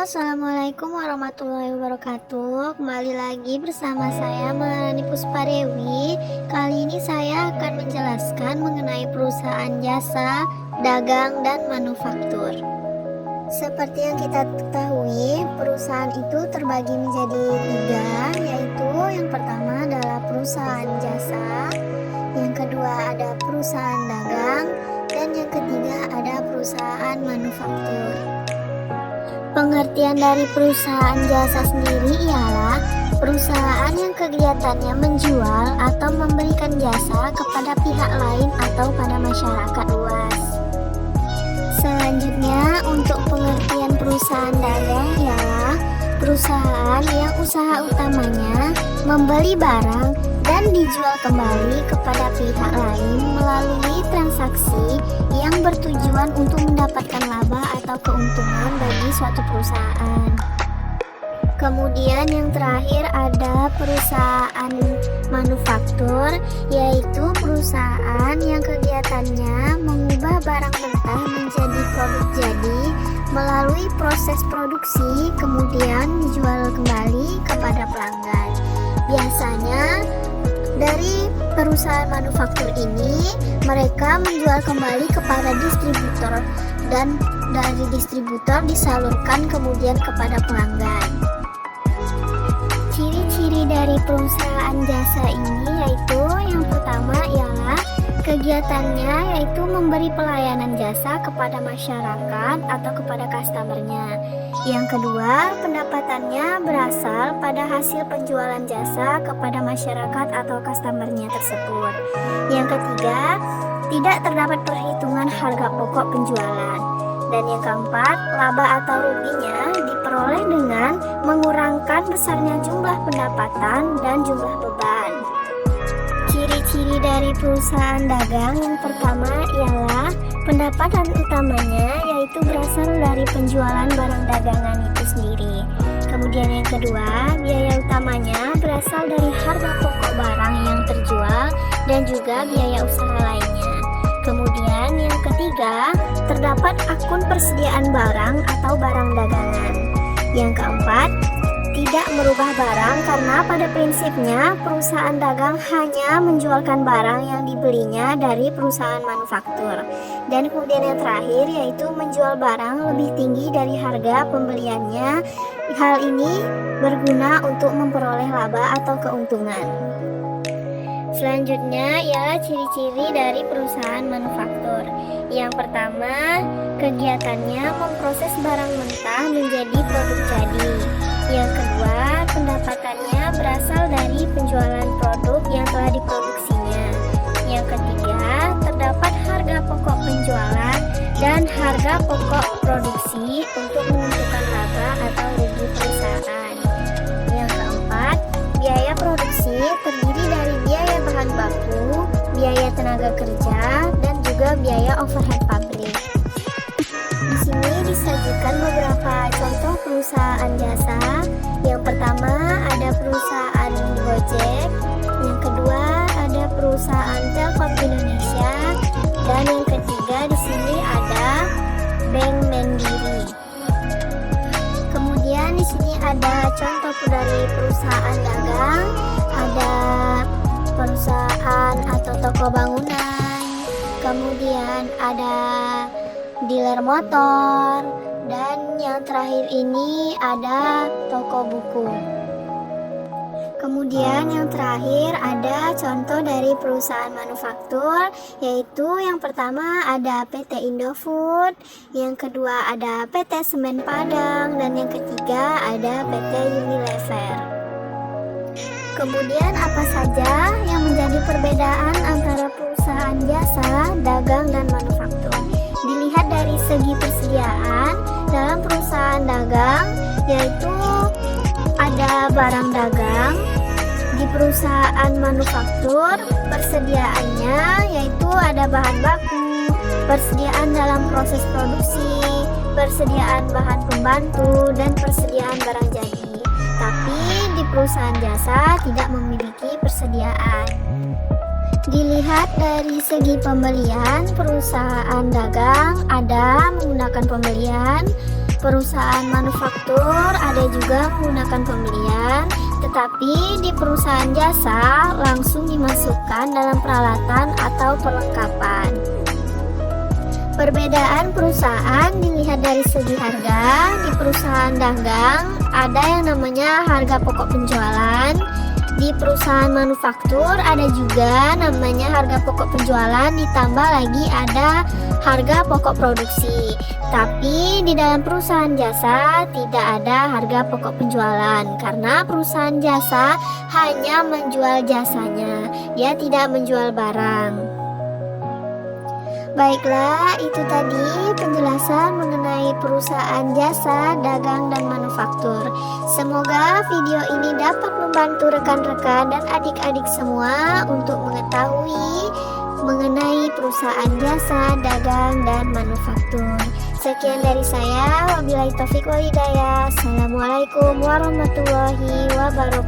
Assalamualaikum warahmatullahi wabarakatuh. Kembali lagi bersama saya Maharani Puspadewi. Kali ini saya akan menjelaskan mengenai perusahaan jasa, dagang, dan manufaktur. Seperti yang kita ketahui, perusahaan itu terbagi menjadi tiga, yaitu yang pertama adalah perusahaan jasa, yang kedua ada perusahaan dagang, dan yang ketiga ada perusahaan manufaktur. Pengertian dari perusahaan jasa sendiri ialah perusahaan yang kegiatannya menjual atau memberikan jasa kepada pihak lain atau pada masyarakat luas. Selanjutnya, untuk pengertian perusahaan dagang ialah perusahaan yang usaha utamanya membeli barang dan dijual kembali kepada pihak lain melalui transaksi yang bertujuan untuk mendapatkan laba atau keuntungan bagi suatu perusahaan. Kemudian yang terakhir ada perusahaan manufaktur, yaitu perusahaan yang kegiatannya mengubah barang mentah menjadi produk jadi melalui proses produksi kemudian dijual kembali kepada pelanggan. Biasanya dari perusahaan manufaktur ini mereka menjual kembali kepada distributor dan dari distributor disalurkan kemudian kepada pelanggan. Ciri-ciri dari perusahaan jasa ini yaitu yang pertama ialah kegiatannya yaitu memberi pelayanan jasa kepada masyarakat atau kepada customernya. Yang kedua, pendapatannya berasal pada hasil penjualan jasa kepada masyarakat atau customernya tersebut. Yang ketiga, tidak terdapat perhitungan harga pokok penjualan. Dan yang keempat, laba atau ruginya diperoleh dengan mengurangkan besarnya jumlah pendapatan dan jumlah beban. Ciri-ciri dari perusahaan dagang yang pertama ialah pendapatan utamanya yaitu berasal dari penjualan barang dagangan itu sendiri. Kemudian yang kedua, biaya utamanya berasal dari harga pokok barang yang terjual dan juga biaya usaha lainnya. Kemudian yang ketiga, terdapat akun persediaan barang atau barang dagangan. Yang keempat, tidak merubah barang karena pada prinsipnya perusahaan dagang hanya menjualkan barang yang dibelinya dari perusahaan manufaktur. Dan kemudian yang terakhir yaitu menjual barang lebih tinggi dari harga pembeliannya. Hal ini berguna untuk memperoleh laba atau keuntungan. Selanjutnya ialah ciri-ciri dari perusahaan manufaktur. Yang pertama, kegiatannya memproses barang mentah menjadi produk jadi. Yang kedua, pendapatannya berasal dari penjualan produk yang telah diproduksinya. Yang ketiga, terdapat harga pokok penjualan dan harga pokok produksi untuk menentukan laba atau rugi perusahaan. Yang keempat, biaya produksi terdiri dari biaya bahan baku, biaya tenaga kerja, dan juga biaya overhead pabrik. Di sini disajikan beberapa contoh perusahaan jasa. Yang pertama ada perusahaan Gojek, yang kedua ada perusahaan Telkom Indonesia, dan yang ketiga di sini ada Bank Mandiri. Kemudian di sini ada contoh dari perusahaan dagang, ada perusahaan atau toko bangunan, kemudian ada dealer motor, dan yang terakhir ini ada toko buku. Kemudian yang terakhir ada contoh dari perusahaan manufaktur, yaitu yang pertama ada PT Indofood, yang kedua ada PT Semen Padang, dan yang ketiga ada PT Unilever. Kemudian apa saja yang menjadi perbedaan antara perusahaan jasa, dagang, dan manufaktur? Dilihat dari segi persediaan, dalam perusahaan dagang yaitu ada barang dagang. Di perusahaan manufaktur persediaannya yaitu ada bahan baku, persediaan dalam proses produksi, persediaan bahan pembantu, dan persediaan barang jadi. Tapi di perusahaan jasa tidak memiliki persediaan. Dilihat dari segi pembelian, perusahaan dagang ada menggunakan pembelian, perusahaan manufaktur ada juga menggunakan pembelian, tetapi di perusahaan jasa langsung dimasukkan dalam peralatan atau perlengkapan. Perbedaan perusahaan dilihat dari segi harga. Di perusahaan dagang ada yang namanya harga pokok penjualan. Di perusahaan manufaktur ada juga namanya harga pokok penjualan, ditambah lagi ada harga pokok produksi. Tapi di dalam perusahaan jasa tidak ada harga pokok penjualan, karena perusahaan jasa hanya menjual jasanya, dia tidak menjual barang. Baiklah, itu tadi penjelasan mengenai perusahaan jasa, dagang, dan manufaktur. Semoga video ini dapat membantu rekan-rekan dan adik-adik semua untuk mengetahui mengenai perusahaan jasa, dagang, dan manufaktur. Sekian dari saya, wabillahi taufiq wal hidayah. Assalamualaikum warahmatullahi wabarakatuh.